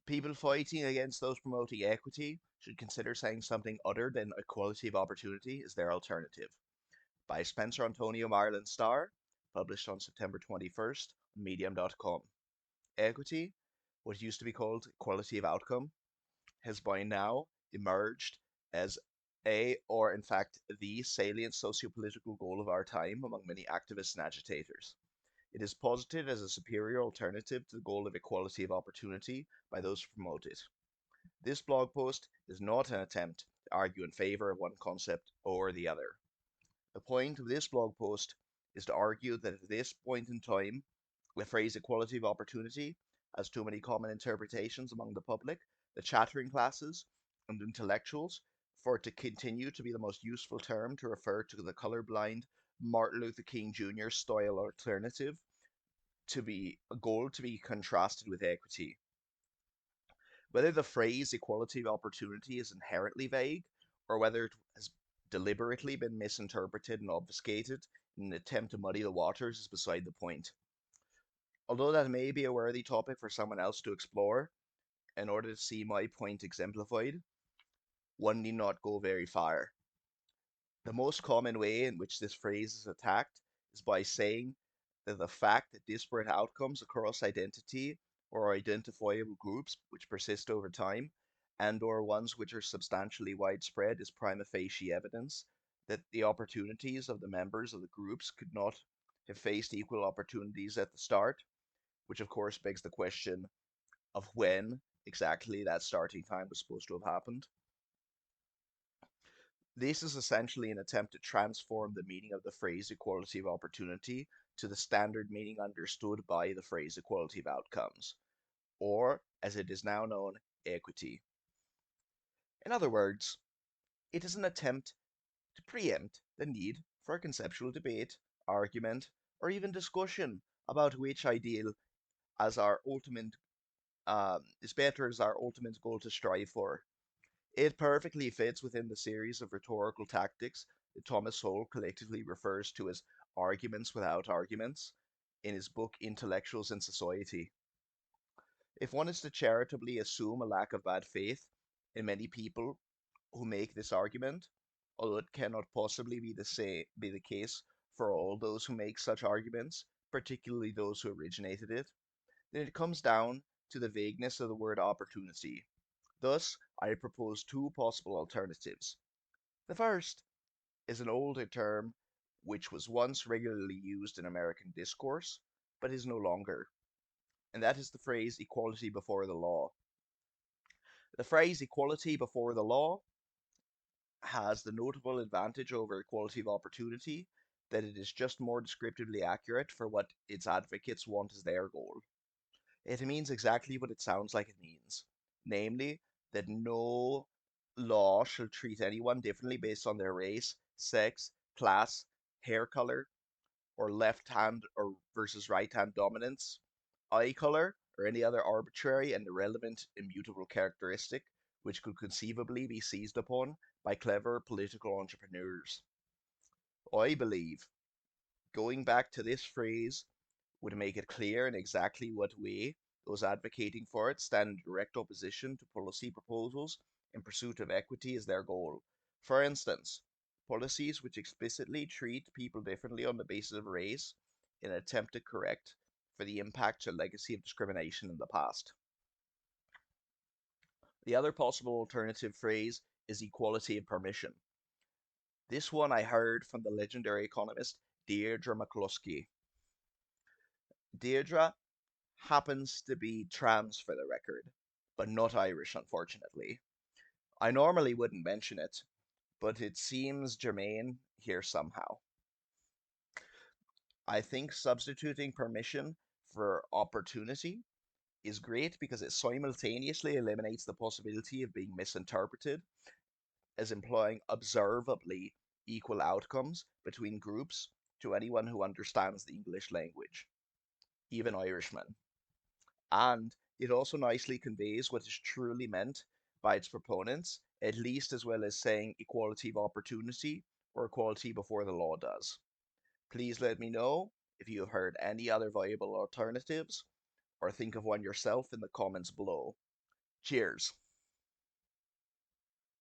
People fighting against those promoting equity should consider saying something other than equality of opportunity is their alternative. By Spencer Antonio Marlen-Starr, published on September 21st on medium.com. Equity, what used to be called equality of outcome, has by now emerged as or in fact, the salient sociopolitical goal of our time among many activists and agitators. It is posited as a superior alternative to the goal of equality of opportunity by those who promote it. This blog post is not an attempt to argue in favor of one concept or the other. The point of this blog post is to argue that at this point in time, the phrase equality of opportunity has too many common interpretations among the public, the chattering classes, and intellectuals for it to continue to be the most useful term to refer to the colorblind Martin Luther King Jr. style alternative to be a goal to be contrasted with equity. Whether the phrase equality of opportunity is inherently vague, or whether it has deliberately been misinterpreted and obfuscated in an attempt to muddy the waters, is beside the point. Although that may be a worthy topic for someone else to explore, in order to see my point exemplified, one need not go very far. The most common way in which this phrase is attacked is by saying that the fact that disparate outcomes across identity or identifiable groups which persist over time and/or ones which are substantially widespread is prima facie evidence that the opportunities of the members of the groups could not have faced equal opportunities at the start, which of course begs the question of when exactly that starting time was supposed to have happened. This is essentially an attempt to transform the meaning of the phrase equality of opportunity to the standard meaning understood by the phrase equality of outcomes, or, as it is now known, equity. In other words, it is an attempt to preempt the need for a conceptual debate, argument, or even discussion about which ideal as our ultimate is better as our ultimate goal to strive for. It perfectly fits within the series of rhetorical tactics that Thomas Sowell collectively refers to as arguments without arguments in his book Intellectuals in Society. If one is to charitably assume a lack of bad faith in many people who make this argument, although it cannot possibly be the case for all those who make such arguments, particularly those who originated it, then it comes down to the vagueness of the word opportunity. Thus, I propose two possible alternatives. The first is an older term which was once regularly used in American discourse, but is no longer, and that is the phrase equality before the law. The phrase equality before the law has the notable advantage over equality of opportunity that it is just more descriptively accurate for what its advocates want as their goal. It means exactly what it sounds like it means, namely, that no law shall treat anyone differently based on their race, sex, class, hair color, or left hand or versus right hand dominance, eye color, or any other arbitrary and irrelevant immutable characteristic which could conceivably be seized upon by clever political entrepreneurs. I believe going back to this phrase would make it clear in exactly what way those advocating for it stand in direct opposition to policy proposals in pursuit of equity as their goal. For instance, policies which explicitly treat people differently on the basis of race in an attempt to correct for the impact or legacy of discrimination in the past. The other possible alternative phrase is equality of permission. This one I heard from the legendary economist Deirdre McCluskey. Deirdre happens to be trans for the record, but not Irish, unfortunately. I normally wouldn't mention it, but it seems germane here somehow. I think substituting permission for opportunity is great because it simultaneously eliminates the possibility of being misinterpreted as implying observably equal outcomes between groups to anyone who understands the English language, even Irishmen. And it also nicely conveys what is truly meant by its proponents, at least as well as saying equality of opportunity or equality before the law does. Please let me know if you have heard any other viable alternatives or think of one yourself in the comments below. Cheers.